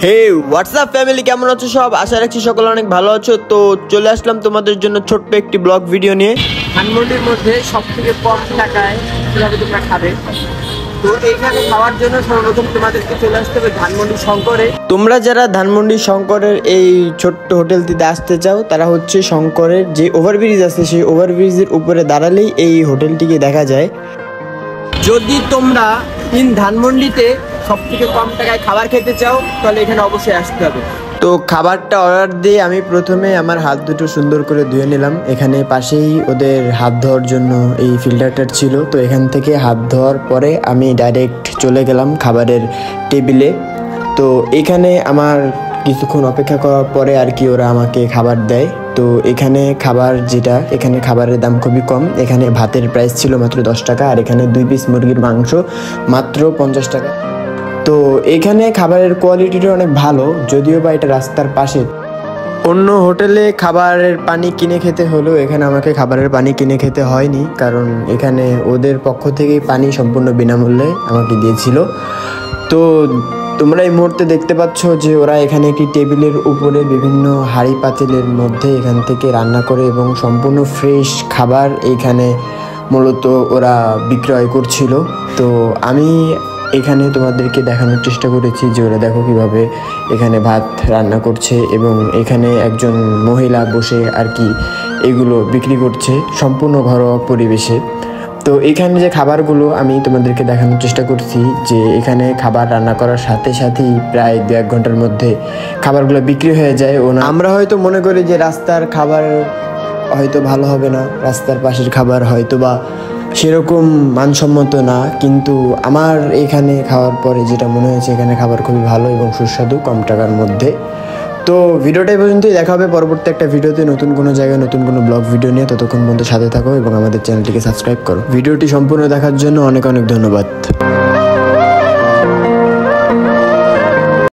হে WhatsApp family, কেমন আছো সব? আশা রাখছি সকলে অনেক ভালো আছো। তো চলে আসলাম তোমাদের জন্য ছোট্ট একটি ব্লগ ভিডিও নিয়ে। ধানমন্ডির মধ্যে সবথেকে কম টাকায় কিভাবে তোমরা খাবে, তো এইখানে খাওয়ার জন্য সর্বপ্রথম তোমাদেরকে চলে আসতে হবে ধানমন্ডি শঙ্করে। তোমরা যারা ধানমন্ডি শঙ্করের এই ছোট্ট হোটেলটিতে আসতে চাও, তারা হচ্ছে শঙ্করের যে ওভারব্রিজ আছে সেই ওভারব্রিজের উপরে দাঁড়ালেই এই হোটেলটিকে দেখা যায়। যদি তোমরা ধানমন্ডিতে সবথেকে কম টাকায় খাবার খেতে চাও তাহলে এখানে অবশ্যই আসতে হবে। তো খাবারটা অর্ডার দিয়ে আমি প্রথমে আমার হাত দুটো সুন্দর করে ধুয়ে নিলাম। এখানে পাশেই ওদের হাত ধোয়ার জন্য এই ফিল্টারটা ছিল। তো এখান থেকে হাত ধোয়ার পরে আমি ডাইরেক্ট চলে গেলাম খাবারের টেবিলে। তো এখানে আমার কিছুক্ষণ অপেক্ষা করার পরে আর কি ওরা আমাকে খাবার দেয়। তো এখানে খাবার যেটা, এখানে খাবারের দাম খুবই কম। এখানে ভাতের প্রাইস ছিল মাত্র 10 টাকা, আর এখানে 2 পিস মুরগির মাংস মাত্র 50 টাকা। তো এখানে খাবারের কোয়ালিটিটা অনেক ভালো, যদিও বা এটা রাস্তার পাশে। অন্য হোটেলে খাবারের পানি কিনে খেতে হলেও এখানে আমাকে খাবারের পানি কিনে খেতে হয়নি, কারণ এখানে ওদের পক্ষ থেকেই পানি সম্পূর্ণ বিনামূল্যে আমাকে দিয়েছিল। তো তোমরা এই মুহূর্তে দেখতে পাচ্ছ যে ওরা এখানে একটি টেবিলের উপরে বিভিন্ন হাঁড়ি পাতিলের মধ্যে এখান থেকে রান্না করে এবং সম্পূর্ণ ফ্রেশ খাবার এইখানে মূলত ওরা বিক্রয় করছিল। তো আমি এখানে তোমাদেরকে দেখানোর চেষ্টা করেছি যে ওরা দেখো কিভাবে এখানে ভাত রান্না করছে এবং এখানে একজন মহিলা বসে আর কি এগুলো বিক্রি করছে সম্পূর্ণ ঘরোয়া পরিবেশে। তো এখানে যে খাবারগুলো আমি তোমাদেরকে দেখানোর চেষ্টা করছি যে এখানে খাবার রান্না করার সাথে সাথেই প্রায় 2-1 ঘন্টার মধ্যে খাবারগুলো বিক্রি হয়ে যায়। আমরা হয়তো মনে করি যে রাস্তার খাবার হয়তো ভালো হবে না, রাস্তার পাশের খাবার হয়তো বা সেরকম মানসম্মত না, কিন্তু আমার এখানে খাওয়ার পরে যেটা মনে হয়েছে এখানে খাবার খুবই ভালো এবং সুস্বাদু কম টাকার মধ্যে। তো ভিডিওটা এই পর্যন্তই, দেখা হবে পরবর্তী একটা ভিডিওতে নতুন কোনো জায়গায় নতুন কোনো ব্লগ ভিডিও নিয়ে। ততক্ষণ পর্যন্ত সাথে থাকো এবং আমাদের চ্যানেলটিকে সাবস্ক্রাইব করো। ভিডিওটি সম্পূর্ণ দেখার জন্য অনেক অনেক ধন্যবাদ।